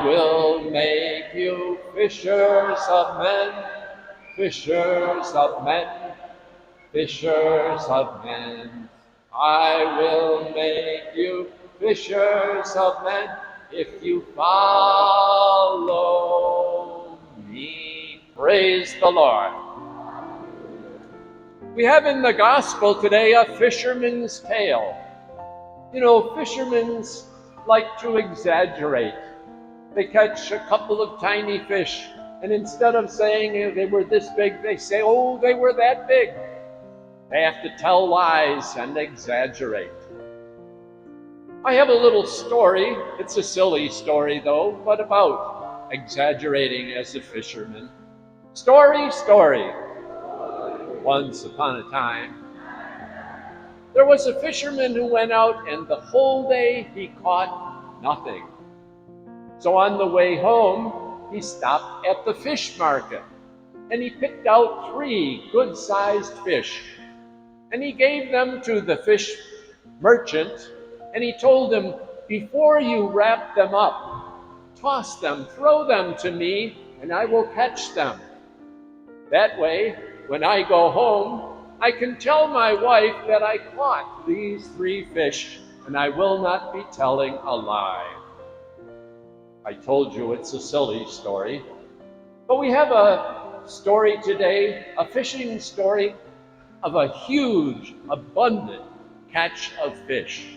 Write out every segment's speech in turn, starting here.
I will make you fishers of men, fishers of men, fishers of men. I will make you fishers of men if you follow me. Praise the Lord. We have in the gospel today a fisherman's tale. You know, fishermen like to exaggerate. They catch a couple of tiny fish, and instead of saying they were this big, they say, oh, they were that big. They have to tell lies and exaggerate. I have a little story. It's a silly story, though, but about exaggerating as a fisherman. Story. Once upon a time, there was a fisherman who went out, and the whole day he caught nothing. So on the way home, he stopped at the fish market, and he picked out 3 good-sized fish, and he gave them to the fish merchant, and he told him, before you wrap them up, toss them, throw them to me, and I will catch them. That way, when I go home, I can tell my wife that I caught these 3 fish, and I will not be telling a lie. I told you it's a silly story, but we have a story today, a fishing story of a huge, abundant catch of fish.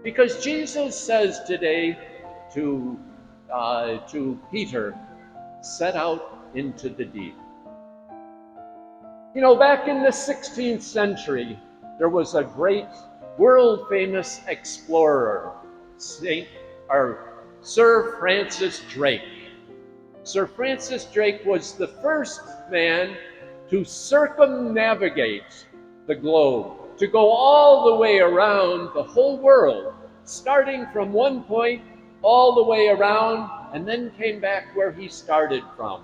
Because Jesus says today to Peter, set out into the deep. You know, back in the 16th century, there was a great world-famous explorer, Sir Francis Drake. Sir Francis Drake was the first man to circumnavigate the globe, to go all the way around the whole world, starting from one point all the way around, and then came back where he started from.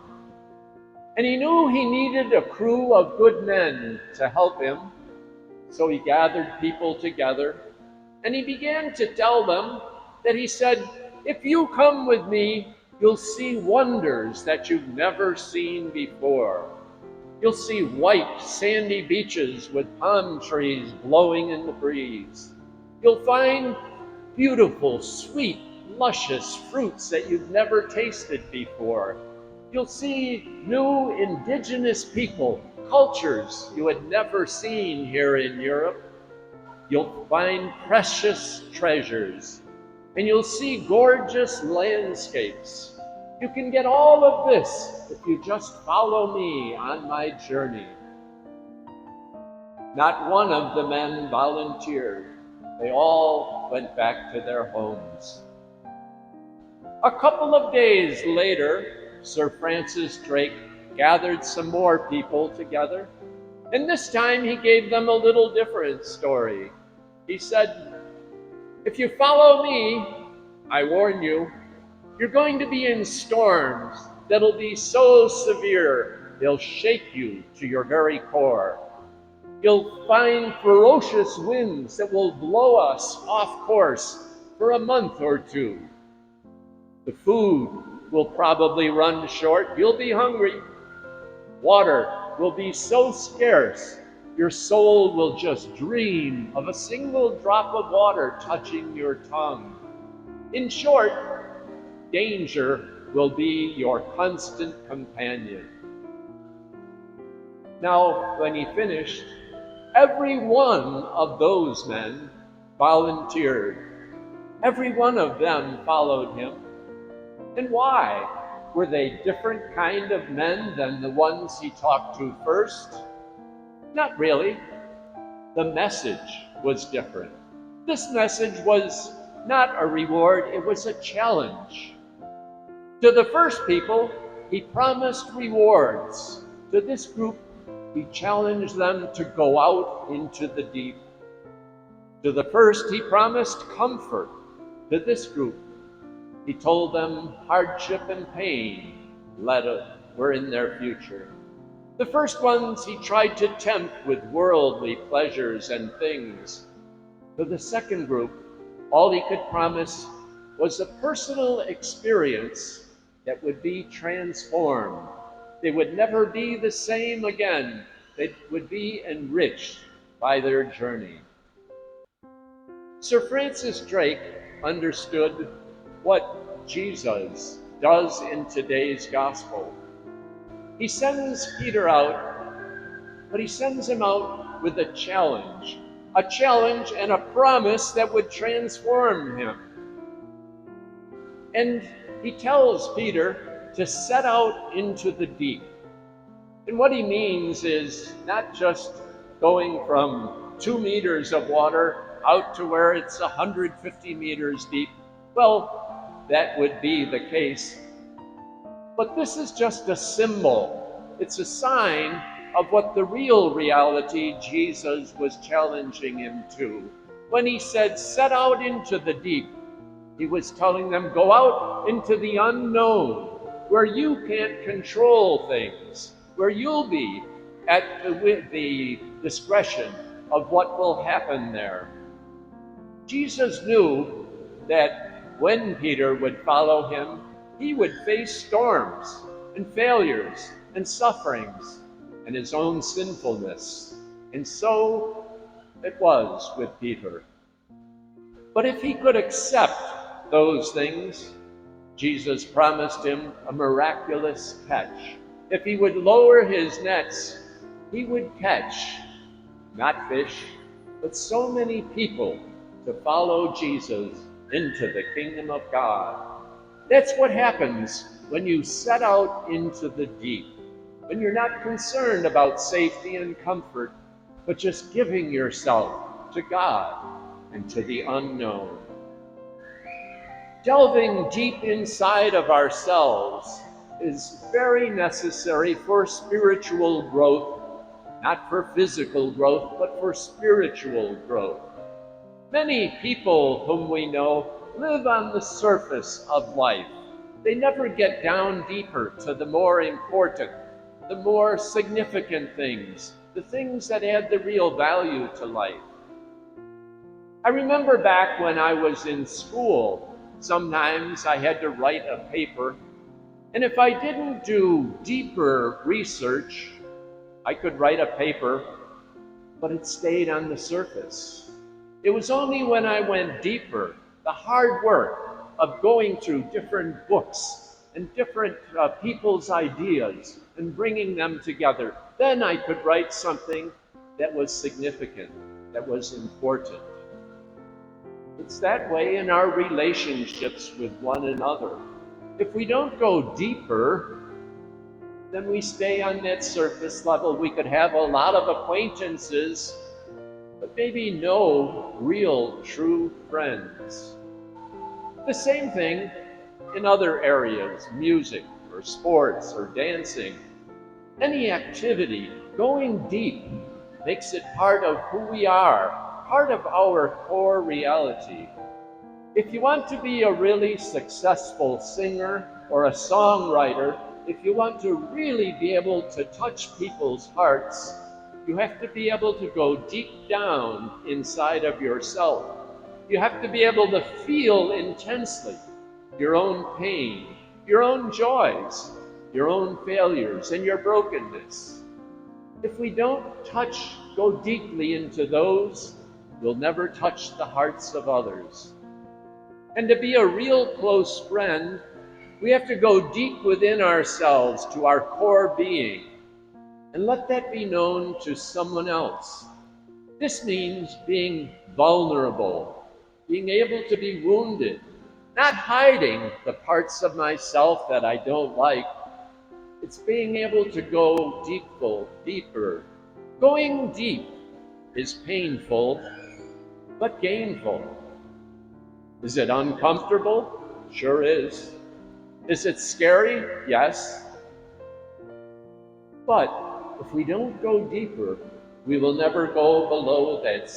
And he knew he needed a crew of good men to help him, so he gathered people together, and he began to tell them that he said, if you come with me, you'll see wonders that you've never seen before. You'll see white, sandy beaches with palm trees blowing in the breeze. You'll find beautiful, sweet, luscious fruits that you've never tasted before. You'll see new indigenous people, cultures you had never seen here in Europe. You'll find precious treasures, and you'll see gorgeous landscapes. You can get all of this if you just follow me on my journey. Not one of the men volunteered. They all went back to their homes. A couple of days later, Sir Francis Drake gathered some more people together, and this time he gave them a little different story. He said, if you follow me, I warn you, you're going to be in storms that'll be so severe, they'll shake you to your very core. You'll find ferocious winds that will blow us off course for a month or 2. The food will probably run short. You'll be hungry. Water will be so scarce, your soul will just dream of a single drop of water touching your tongue. In short, danger will be your constant companion. Now, when he finished, every one of those men volunteered. Every one of them followed him. And why? Were they different kind of men than the ones he talked to first? Not really. The message was different. This message was not a reward, it was a challenge. To the first people, he promised rewards. To this group, he challenged them to go out into the deep. To the first, he promised comfort. To this group, he told them hardship and pain were in their future. The first ones he tried to tempt with worldly pleasures and things. To the second group, all he could promise was a personal experience that would be transformed. They would never be the same again. They would be enriched by their journey. Sir Francis Drake understood what Jesus does in today's gospel. He sends Peter out, but he sends him out with a challenge and a promise that would transform him. And he tells Peter to set out into the deep. And what he means is not just going from 2 meters of water out to where it's 150 meters deep. Well, that would be the case. But this is just a symbol. It's a sign of what the real reality Jesus was challenging him to. When he said, set out into the deep, he was telling them, go out into the unknown, where you can't control things, where you'll be at the discretion of what will happen there. Jesus knew that when Peter would follow him, he would face storms and failures and sufferings and his own sinfulness. And so it was with Peter. But if he could accept those things, Jesus promised him a miraculous catch. If he would lower his nets, he would catch, not fish, but so many people to follow Jesus into the kingdom of God. That's what happens when you set out into the deep, when you're not concerned about safety and comfort, but just giving yourself to God and to the unknown. Delving deep inside of ourselves is very necessary for spiritual growth, not for physical growth, but for spiritual growth. Many people whom we know live on the surface of life. They never get down deeper to the more important, the more significant things, the things that add the real value to life. I remember back when I was in school, sometimes I had to write a paper, and if I didn't do deeper research, I could write a paper, but it stayed on the surface. It was only when I went deeper, the hard work of going through different books and different people's ideas and bringing them together, then I could write something that was significant, that was important. It's that way in our relationships with one another. If we don't go deeper, then we stay on that surface level. We could have a lot of acquaintances, but maybe no real true friends. The same thing in other areas, music or sports or dancing. Any activity, going deep, makes it part of who we are, part of our core reality. If you want to be a really successful singer or a songwriter, if you want to really be able to touch people's hearts, you have to be able to go deep down inside of yourself. You have to be able to feel intensely your own pain, your own joys, your own failures, and your brokenness. If we don't go deeply into those, we'll never touch the hearts of others. And to be a real close friend, we have to go deep within ourselves to our core being and let that be known to someone else. This means being vulnerable, being able to be wounded, not hiding the parts of myself that I don't like. It's being able to go deeper. Going deep is painful, but gainful. Is it uncomfortable? Sure is. Is it scary? Yes. But if we don't go deeper, we will never go below that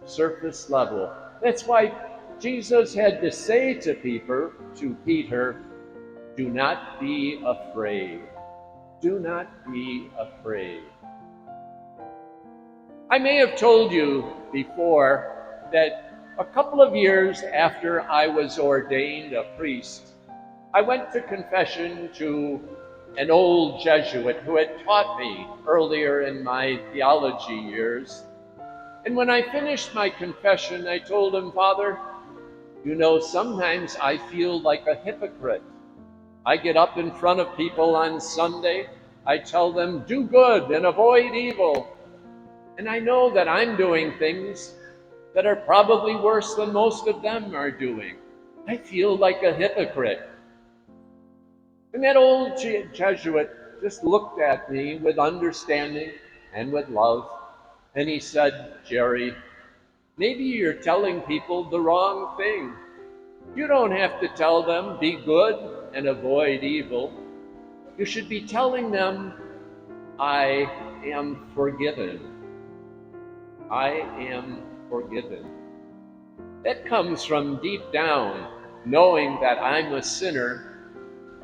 surface level. That's why Jesus had to say to Peter, do not be afraid. Do not be afraid. I may have told you before that A couple of years after I was ordained a priest, I went to confession to an old Jesuit who had taught me earlier in my theology years. And when I finished my confession, I told him, "Father, you know, sometimes I feel like a hypocrite. I get up in front of people on Sunday, I tell them, do good and avoid evil. And I know that I'm doing things that are probably worse than most of them are doing. I feel like a hypocrite." And that old Jesuit just looked at me with understanding and with love. And he said, "Jerry, maybe you're telling people the wrong thing. You don't have to tell them, be good and avoid evil. You should be telling them, I am forgiven. I am forgiven." That comes from deep down, knowing that I'm a sinner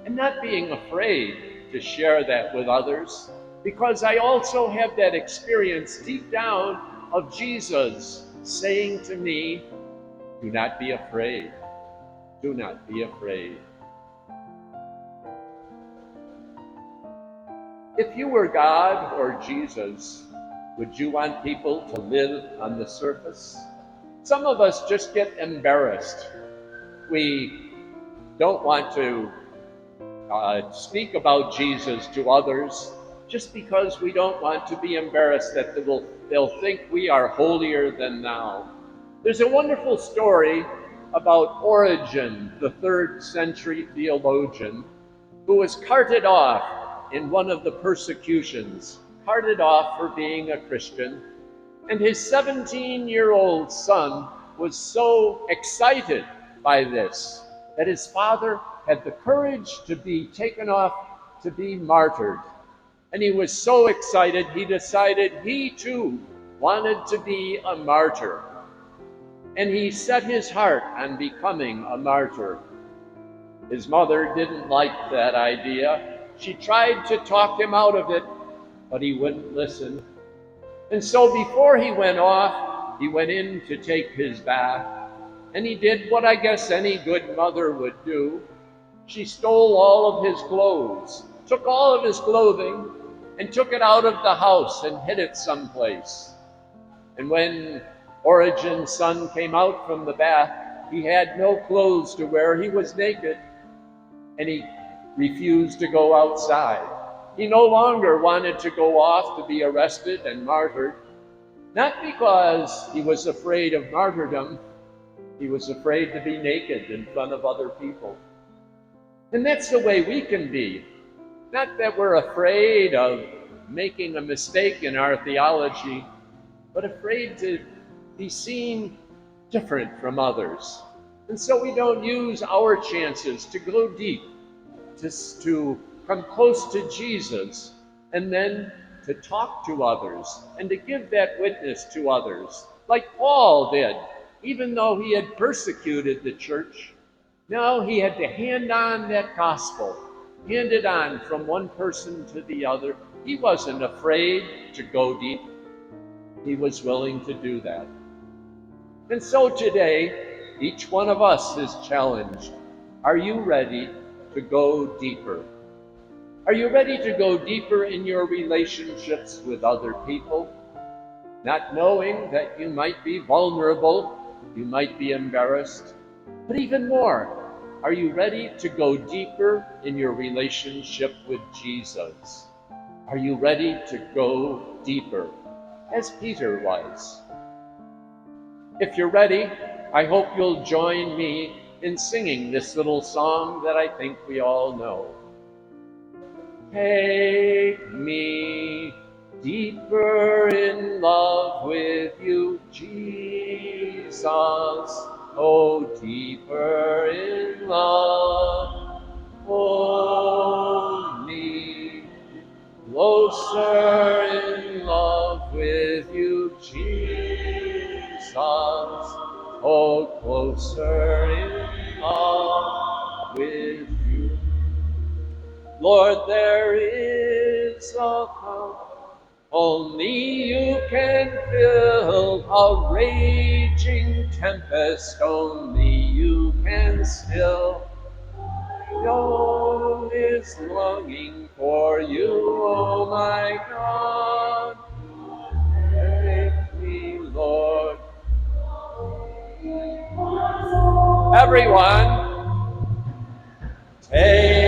and not being afraid to share that with others, because I also have that experience deep down of Jesus saying to me, "Do not be afraid. Do not be afraid." If you were God or Jesus, would you want people to live on the surface? Some of us just get embarrassed. We don't want to speak about Jesus to others just because we don't want to be embarrassed that they'll think we are holier than thou. There's a wonderful story about Origen, the 3rd century theologian, who was carted off in one of the persecutions, carted off for being a Christian. And his 17-year-old son was so excited by this that his father had the courage to be taken off to be martyred. And he was so excited, he decided he too wanted to be a martyr. And he set his heart on becoming a martyr. His mother didn't like that idea. She tried to talk him out of it, but he wouldn't listen. And so before he went off, he went in to take his bath. And he did what I guess any good mother would do. She stole all of his clothes, took all of his clothing, and took it out of the house and hid it someplace. And when Origen's son came out from the bath, he had no clothes to wear. He was naked, and he refused to go outside. He no longer wanted to go off to be arrested and martyred, not because he was afraid of martyrdom. He was afraid to be naked in front of other people. And that's the way we can be. Not that we're afraid of making a mistake in our theology, but afraid to be seen different from others. And so we don't use our chances to go deep, to come close to Jesus, and then to talk to others and to give that witness to others, like Paul did. Even though he had persecuted the church, now he had to hand on that gospel, hand it on from one person to the other. He wasn't afraid to go deep. He was willing to do that. And so today, each one of us is challenged. Are you ready to go deeper? Are you ready to go deeper in your relationships with other people? Not knowing that you might be vulnerable, you might be embarrassed, but even more, are you ready to go deeper in your relationship with Jesus? Are you ready to go deeper, as Peter was? If you're ready, I hope you'll join me in singing this little song that I think we all know. Take me deeper in love with you, Jesus. Oh, deeper in love. Hold me closer in love with you, Jesus. Oh, closer in love with you. Lord, there is a cup only you can fill, a raging raging tempest only you can still. Soul is longing for you, oh my God. Take me, Lord. Everyone, take